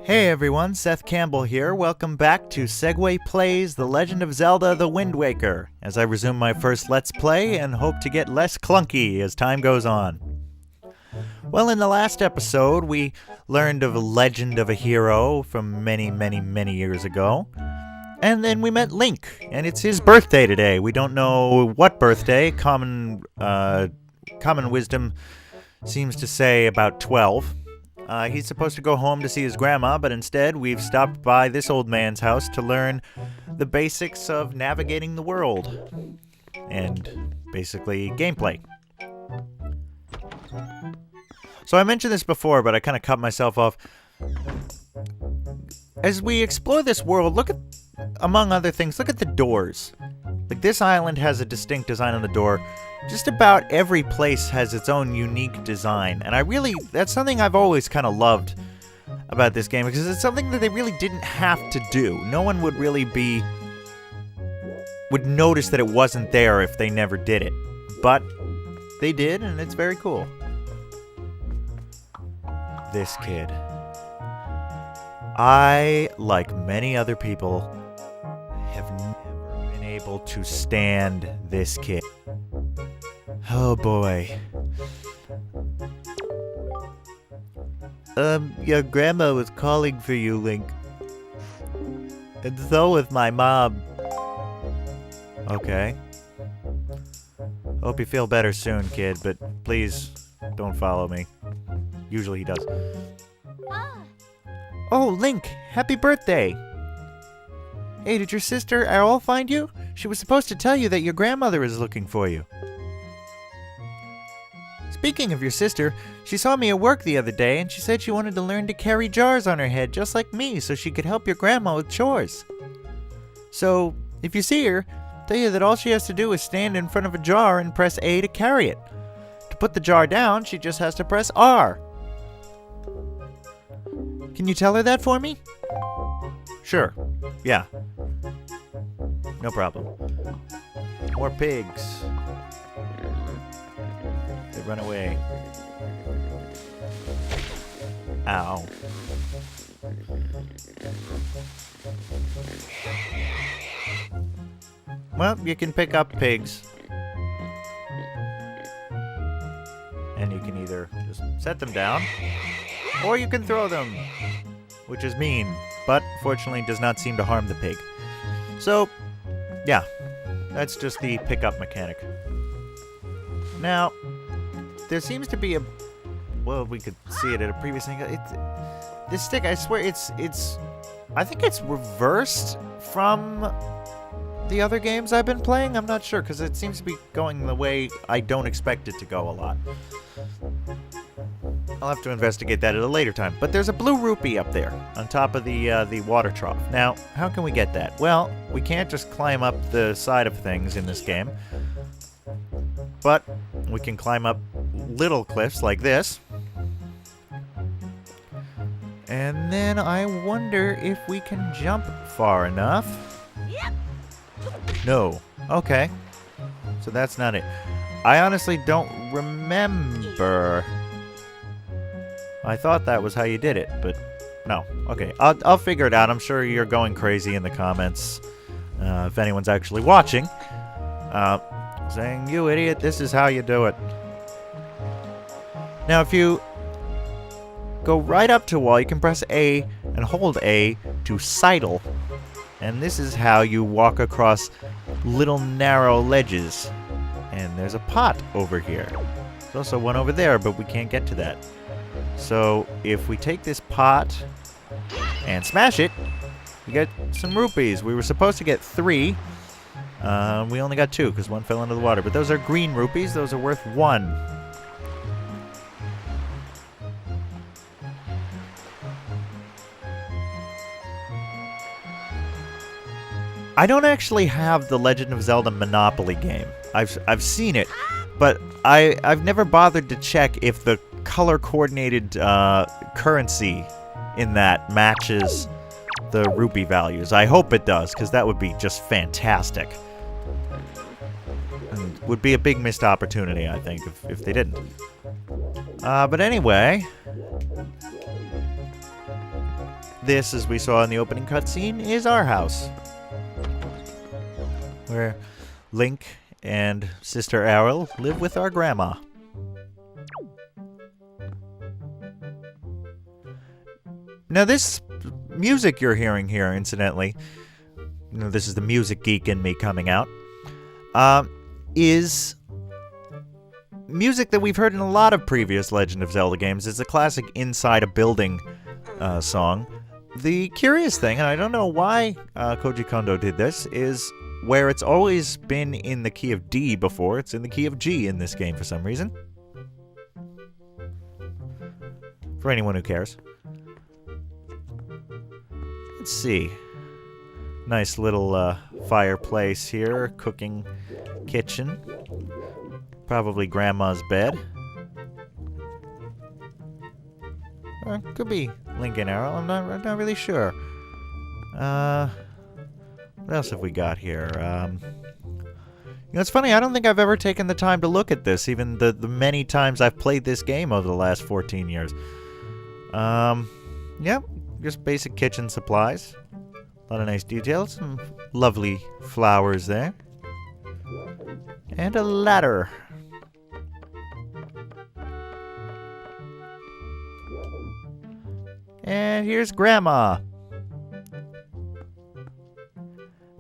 Hey everyone, Seth Campbell here. Welcome back to Segway Plays The Legend of Zelda The Wind Waker, as I resume my first Let's Play and hope to get less clunky as time goes on. Well, in the last episode, we learned of a legend of a hero from many years ago. And then we met Link, and it's his birthday today. We don't know what birthday. Common wisdom seems to say about 12. He's supposed to go home to see his grandma, but instead we've stopped by this old man's house to learn the basics of navigating the world. And basically gameplay. So I mentioned this before, but I kind of cut myself off. As we explore this world, look at, among other things, look at the doors. Like, this island has a distinct design on the door. Just about every place has its own unique design, and that's something I've always kind of loved about this game, because it's something that they really didn't have to do. No one would notice that it wasn't there if they never did it. But they did, and it's very cool. This kid. I, like many other people, have never been able to stand this kid. Oh boy. Your grandma was calling for you, Link. And so was my mom. Okay. Hope you feel better soon, kid, but please don't follow me. Usually he does. Oh, Link! Happy birthday! Hey, did your sister Errol find you? She was supposed to tell you that your grandmother is looking for you. Speaking of your sister, she saw me at work the other day and she said she wanted to learn to carry jars on her head just like me so she could help your grandma with chores. So, if you see her, tell her that all she has to do is stand in front of a jar and press A to carry it. To put the jar down, she just has to press R. Can you tell her that for me? Sure. Yeah. No problem. More pigs. They run away. Ow. Well, you can pick up pigs. And you can either just set them down, or you can throw them, which is mean, but fortunately does not seem to harm the pig. So, yeah, that's just the pickup mechanic. Now, there seems to be well, we could see it at a previous thing. This stick, I swear, I think it's reversed from the other games I've been playing. I'm not sure, because it seems to be going the way I don't expect it to go a lot. I'll have to investigate that at a later time. But there's a blue rupee up there on top of the water trough. Now, how can we get that? Well, we can't just climb up the side of things in this game. But we can climb up little cliffs like this. And then I wonder if we can jump far enough. No. Okay. So that's not it. I honestly don't remember. I thought that was how you did it, but no. Okay, I'll figure it out. I'm sure you're going crazy in the comments, if anyone's actually watching, saying, "You idiot, this is how you do it." Now, if you go right up to a wall, you can press A and hold A to sidle. And this is how you walk across little narrow ledges. And there's a pot over here. There's also one over there, but we can't get to that. So if we take this pot and smash it, we get some rupees. We were supposed to get 3. We only got 2 because one fell into the water. But those are green rupees. Those are worth 1. I don't actually have the Legend of Zelda Monopoly game. I've seen it, but I've never bothered to check if the color-coordinated currency in that matches the rupee values. I hope it does, because that would be just fantastic. And would be a big missed opportunity, I think, if they didn't. But anyway, this, as we saw in the opening cutscene, is our house, where Link and Sister Aryll live with our grandma. Now, this music you're hearing here, incidentally, you know, this is the music geek in me coming out, is music that we've heard in a lot of previous Legend of Zelda games. It's a classic inside a building song. The curious thing, and I don't know why Koji Kondo did this, is where it's always been in the key of D before, it's in the key of G in this game for some reason. For anyone who cares. Let's see. Nice little fireplace here, cooking kitchen. Probably Grandma's bed. Or it could be Link and Aryll, I'm not really sure. What else have we got here? You know, it's funny, I don't think I've ever taken the time to look at this, even the many times I've played this game over the last 14 years. Yep, just basic kitchen supplies. A lot of nice details, some lovely flowers there. And a ladder. And here's Grandma.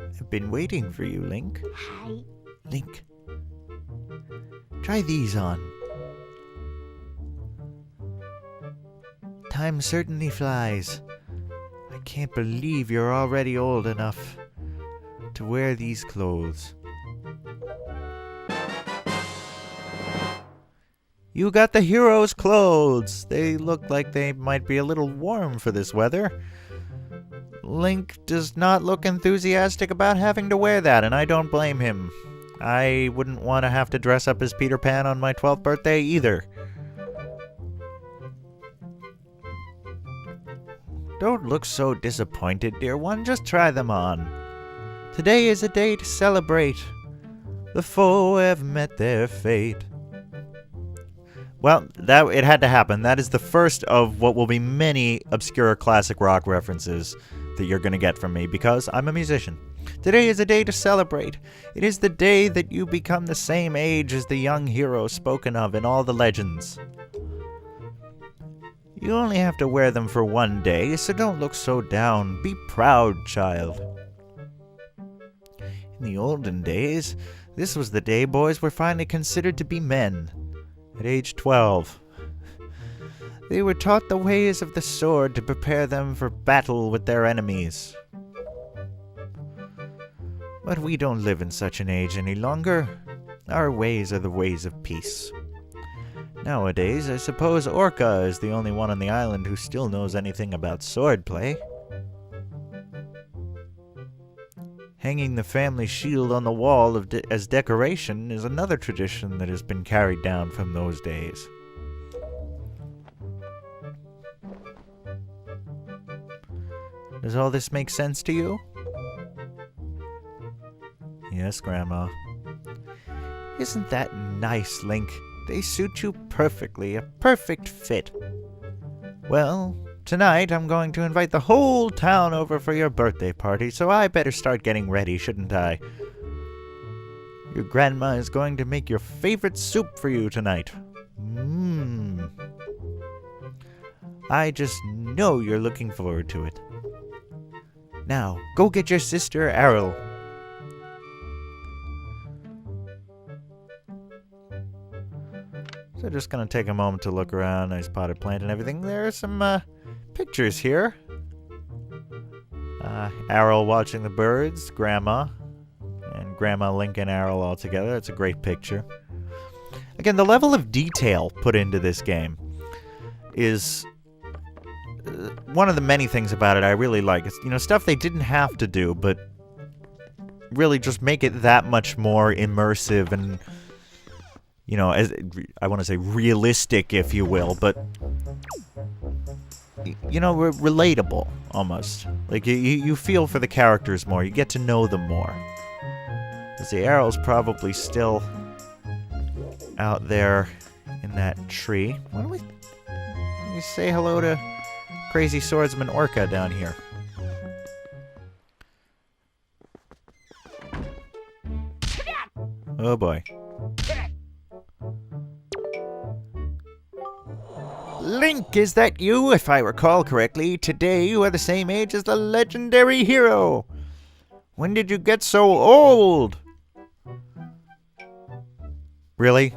I've been waiting for you, Link. Hi. Link, try these on. Time certainly flies. I can't believe you're already old enough to wear these clothes. You got the hero's clothes. They look like they might be a little warm for this weather. Link does not look enthusiastic about having to wear that, and I don't blame him. I wouldn't want to have to dress up as Peter Pan on my 12th birthday either. Don't look so disappointed, dear one. Just try them on. Today is a day to celebrate. The foe have met their fate. Well, it had to happen. That is the first of what will be many obscure classic rock references that you're going to get from me, because I'm a musician. Today is a day to celebrate. It is the day that you become the same age as the young hero spoken of in all the legends. You only have to wear them for one day, so don't look so down. Be proud, child. In the olden days, this was the day boys were finally considered to be men. At age 12. They were taught the ways of the sword to prepare them for battle with their enemies. But we don't live in such an age any longer. Our ways are the ways of peace. Nowadays, I suppose Orca is the only one on the island who still knows anything about swordplay. Hanging the family shield on the wall as decoration is another tradition that has been carried down from those days. Does all this make sense to you? Yes, Grandma. Isn't that nice, Link? They suit you perfectly, a perfect fit. Well, tonight I'm going to invite the whole town over for your birthday party, so I better start getting ready, shouldn't I? Your grandma is going to make your favorite soup for you tonight. I just know you're looking forward to it. Now, go get your sister Aryll. So just gonna take a moment to look around. Nice potted plant and everything. There are some pictures here. Aryll watching the birds, Grandma, and Grandma, Link, and Aryll all together. It's a great picture. Again, the level of detail put into this game is one of the many things about it I really like. It's, you know, stuff they didn't have to do, but really just make it that much more immersive and, you know, as I want to say realistic, if you will, but, you know, relatable, almost. Like, you feel for the characters more. You get to know them more. Because the Aryll's probably still out there in in that tree. Why don't we say hello to Crazy Swordsman Orca down here? Oh boy. Link, is that you? If I recall correctly, today you are the same age as the legendary hero. When did you get so old? Really?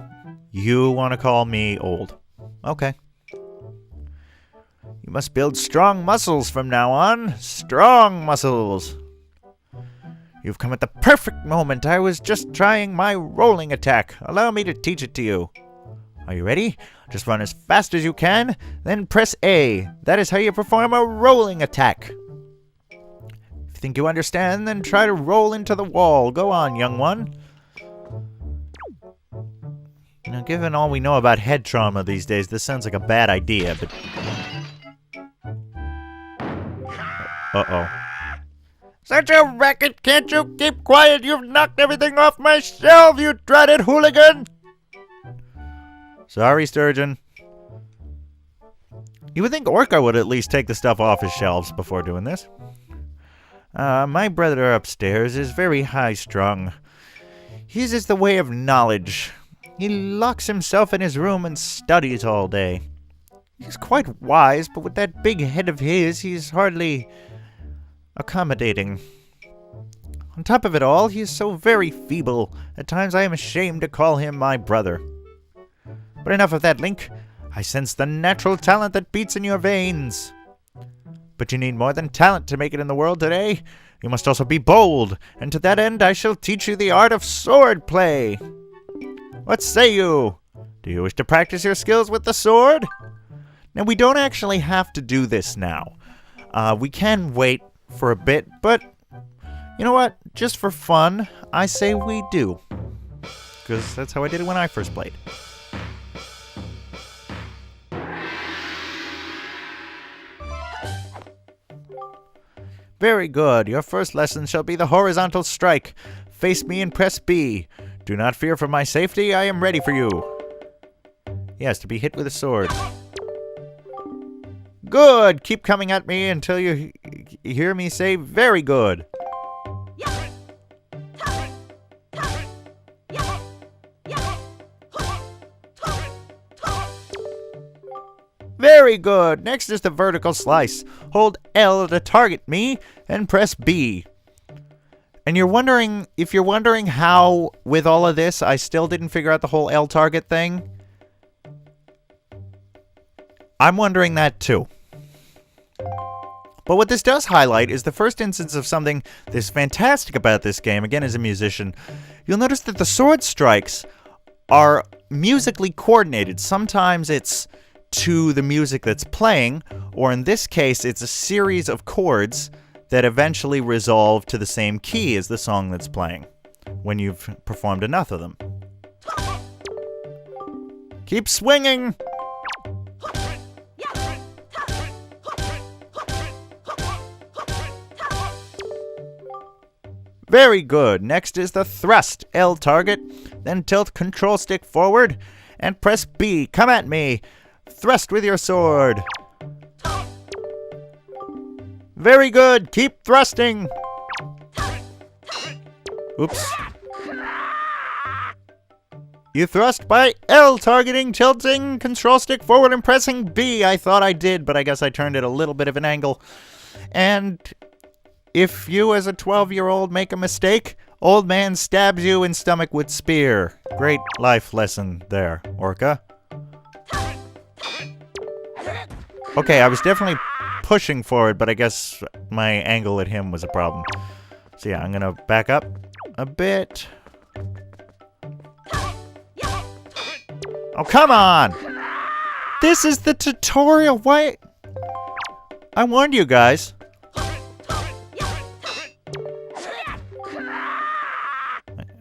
You want to call me old? Okay. You must build strong muscles from now on. Strong muscles. You've come at the perfect moment. I was just trying my rolling attack. Allow me to teach it to you. Are you ready? Just run as fast as you can, then press A. That is how you perform a rolling attack. If you think you understand, then try to roll into the wall. Go on, young one. You know, given all we know about head trauma these days, this sounds like a bad idea, but... Uh-oh. Such a racket! Can't you keep quiet? You've knocked everything off my shelf, you dreaded hooligan! Sorry, Sturgeon. You would think Orca would at least take the stuff off his shelves before doing this. My brother upstairs is very high-strung. His is the way of knowledge. He locks himself in his room and studies all day. He's quite wise, but with that big head of his, he's hardly accommodating. On top of it all, he is so very feeble. At times I am ashamed to call him my brother. But enough of that, Link. I sense the natural talent that beats in your veins. But you need more than talent to make it in the world today. You must also be bold, and to that end I shall teach you the art of sword play. What say you? Do you wish to practice your skills with the sword? Now, we don't actually have to do this now. We can wait for a bit, but you know what? Just for fun, I say we do. Because that's how I did it when I first played. Very good. Your first lesson shall be the horizontal strike. Face me and press B. Do not fear for my safety. I am ready for you. Yes, to be hit with a sword. Good! Keep coming at me until you hear me say very good. Very good! Next is the vertical slice. Hold L to target me, and press B. And if you're wondering how, with all of this, I still didn't figure out the whole L target thing, I'm wondering that too. But what this does highlight is the first instance of something that's fantastic about this game, again as a musician. You'll notice that the sword strikes are musically coordinated. Sometimes it's to the music that's playing, or in this case, it's a series of chords that eventually resolve to the same key as the song that's playing, when you've performed enough of them. Keep swinging! Very good. Next is the thrust. L target, then tilt control stick forward, and press B. Come at me. Thrust with your sword. Very good. Keep thrusting. Oops. You thrust by L targeting, tilting, control stick forward, and pressing B. I thought I did, but I guess I turned it a little bit of an angle. And if you as a 12-year-old make a mistake, old man stabs you in stomach with spear. Great life lesson there, Orca. Okay, I was definitely pushing forward, but I guess my angle at him was a problem. So yeah, I'm gonna back up a bit. Oh, come on! This is the tutorial. Why? I warned you guys.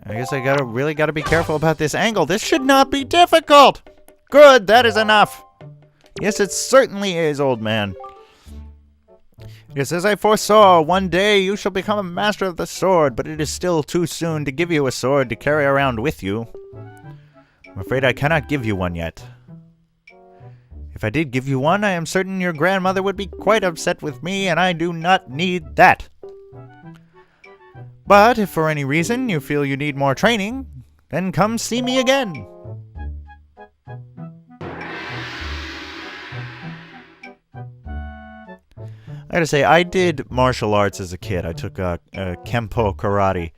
I guess I really gotta be careful about this angle. This should not be difficult. Good, that is enough. Yes, it certainly is, old man. Yes, as I foresaw, one day you shall become a master of the sword, but it is still too soon to give you a sword to carry around with you. I'm afraid I cannot give you one yet. If I did give you one, I am certain your grandmother would be quite upset with me, and I do not need that. But if for any reason you feel you need more training, then come see me again. I gotta say, I did martial arts as a kid. I took Kempo karate.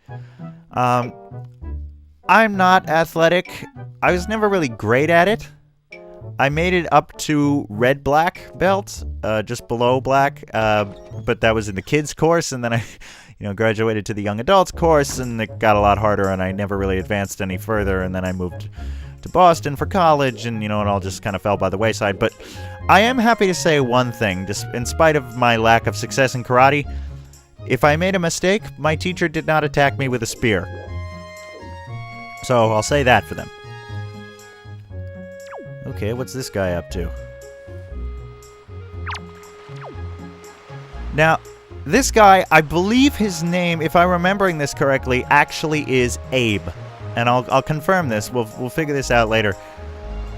I'm not athletic. I was never really great at it. I made it up to red-black belt, just below black, but that was in the kids course, and then I graduated to the young adults course, and it got a lot harder, and I never really advanced any further, and then I moved to Boston for college, and it all just kind of fell by the wayside. But I am happy to say one thing, just in spite of my lack of success in karate, if I made a mistake, my teacher did not attack me with a spear. So I'll say that for them. Okay, what's this guy up to? Now, this guy, I believe his name, if I'm remembering this correctly, actually is Abe. And I'll confirm this. We'll figure this out later.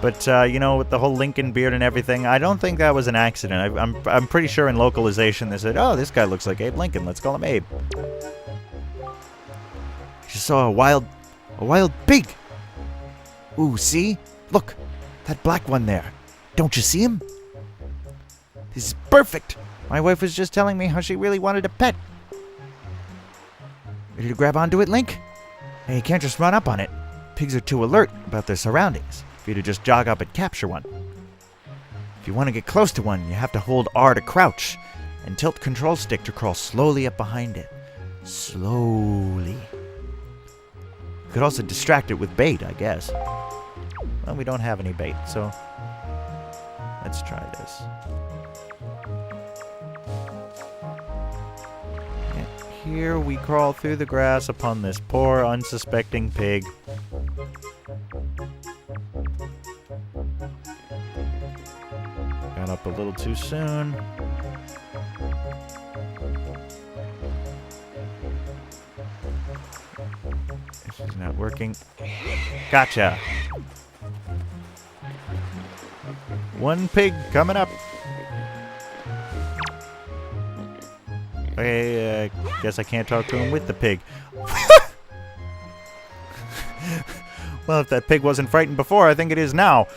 But, with the whole Lincoln beard and everything, I don't think that was an accident. I'm pretty sure in localization they said, oh, this guy looks like Abe Lincoln. Let's call him Abe. Just saw a wild pig. Ooh, see? Look, that black one there. Don't you see him? This is perfect. My wife was just telling me how she really wanted a pet. Ready to grab onto it, Link? And you can't just run up on it. Pigs are too alert about their surroundings for you to just jog up and capture one. If you want to get close to one, you have to hold R to crouch and tilt control stick to crawl slowly up behind it. Slowly. You could also distract it with bait, I guess. Well, we don't have any bait, so let's try this. Here we crawl through the grass upon this poor, unsuspecting pig. Got up a little too soon. This is not working. Gotcha! One pig coming up. Okay, guess I can't talk to him with the pig. Well, if that pig wasn't frightened before, I think it is now.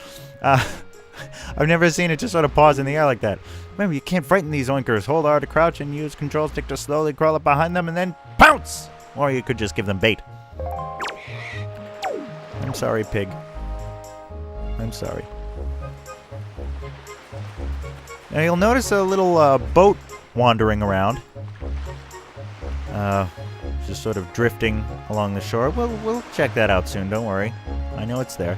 I've never seen it just sort of pause in the air like that. Remember, you can't frighten these oinkers. Hold R to crouch and use control stick to slowly crawl up behind them and then pounce! Or you could just give them bait. I'm sorry, pig. I'm sorry. Now you'll notice a little boat wandering around. Just sort of drifting along the shore. We'll check that out soon, don't worry. I know it's there.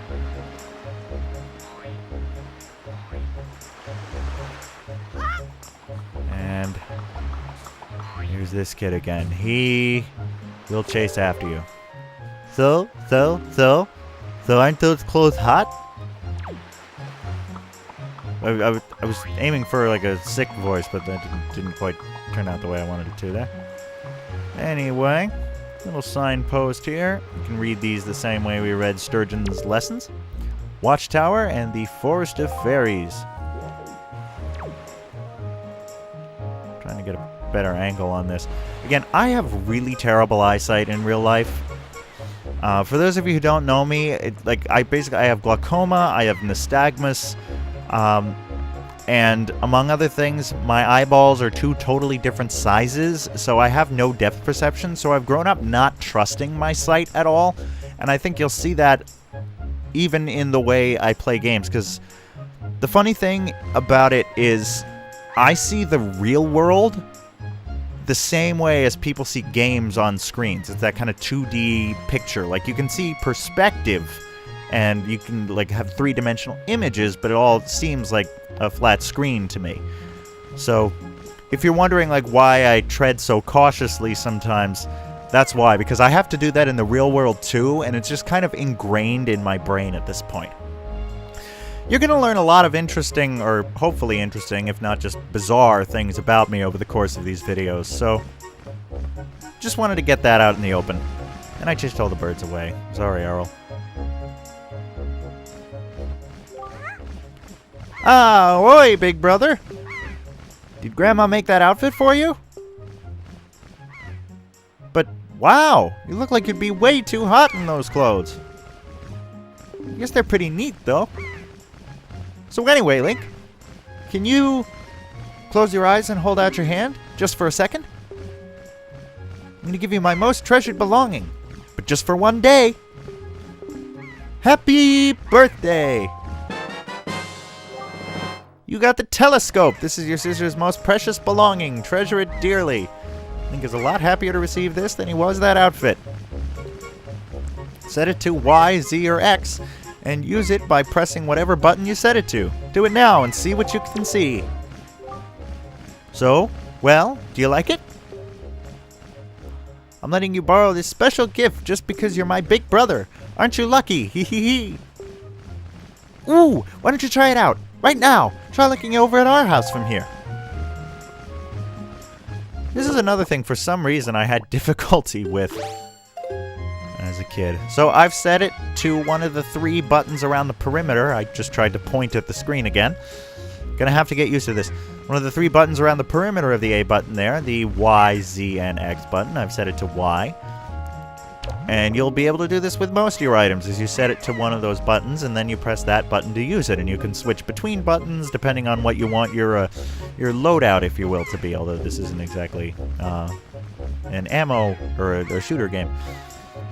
And here's this kid again. He will chase after you. So aren't those clothes hot? I was aiming for like a sick voice, but that didn't quite turn out the way I wanted it to there. Anyway, little signpost here. You can read these the same way we read Sturgeon's lessons. Watchtower and the Forest of Fairies. Trying to get a better angle on this. Again, I have really terrible eyesight in real life. For those of you who don't know me, I have glaucoma, I have nystagmus, and among other things, my eyeballs are two totally different sizes, so I have no depth perception, so I've grown up not trusting my sight at all, and I think you'll see that even in the way I play games, because the funny thing about it is I see the real world the same way as people see games on screens. It's that kind of 2D picture. Like, you can see perspective, and you can have three-dimensional images, but it all seems like a flat screen to me. So if you're wondering why I tread so cautiously sometimes, that's why, because I have to do that in the real world too, and it's just kind of ingrained in my brain at this point. You're going to learn a lot of interesting, or hopefully interesting, if not just bizarre things about me over the course of these videos, so just wanted to get that out in the open. And I chased all the birds away. Sorry, Errol. Ah, oi, big brother. Did Grandma make that outfit for you? But, wow, you look like you'd be way too hot in those clothes. I guess they're pretty neat, though. So anyway, Link, can you close your eyes and hold out your hand just for a second? I'm going to give you my most treasured belonging, but just for one day. Happy birthday! You got the telescope. This is your sister's most precious belonging. Treasure it dearly. Link is a lot happier to receive this than he was that outfit. Set it to Y, Z, or X, and use it by pressing whatever button you set it to. Do it now and see what you can see. So, well, do you like it? I'm letting you borrow this special gift just because you're my big brother. Aren't you lucky? Hee hee hee. Ooh, why don't you try it out? Right now. Try looking over at our house from here. This is another thing for some reason I had difficulty with as a kid. So I've set it to one of the 3 buttons around the perimeter. I just tried to point at the screen again. Gonna have to get used to this. One of the 3 buttons around the perimeter of the A button there, the Y, Z, and X button. I've set it to Y. And you'll be able to do this with most of your items, as you set it to one of those buttons, and then you press that button to use it. And you can switch between buttons depending on what you want your loadout, if you will, to be. Although this isn't exactly an ammo or a shooter game.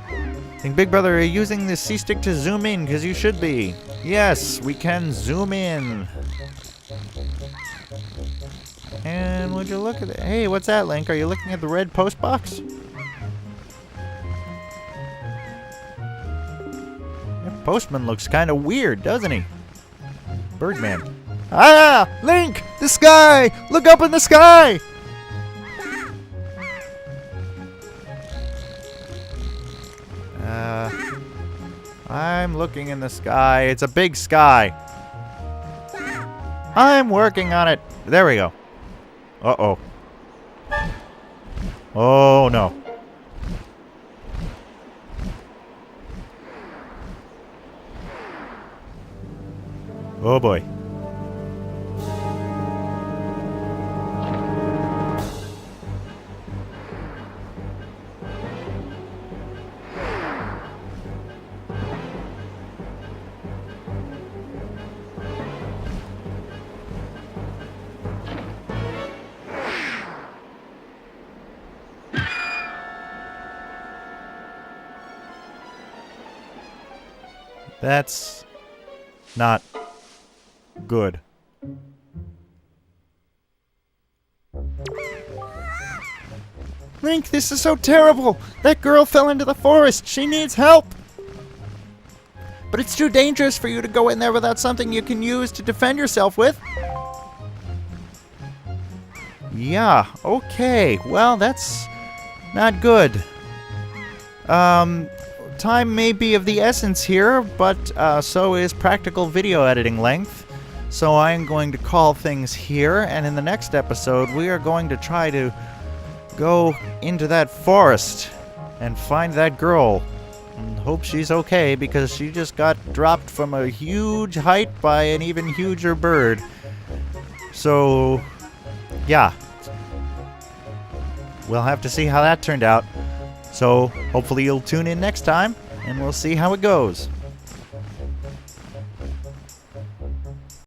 I think, Big Brother, are you using the C-stick to zoom in? Because you should be. Yes, we can zoom in. And would you look at it? Hey, what's that, Link? Are you looking at the red post box? Postman looks kind of weird, doesn't he? Birdman. Ah! Link! The sky! Look up in the sky! I'm looking in the sky. It's a big sky. I'm working on it. There we go. Uh-oh. Oh, no. Oh boy. That's not good. Link, this is so terrible! That girl fell into the forest! She needs help! But it's too dangerous for you to go in there without something you can use to defend yourself with. Yeah, okay. Well, that's not good. Time may be of the essence here, but so is practical video editing length. So I am going to call things here, and in the next episode we are going to try to go into that forest and find that girl. And hope she's okay, because she just got dropped from a huge height by an even huger bird. So, yeah. We'll have to see how that turned out. So, hopefully you'll tune in next time, and we'll see how it goes.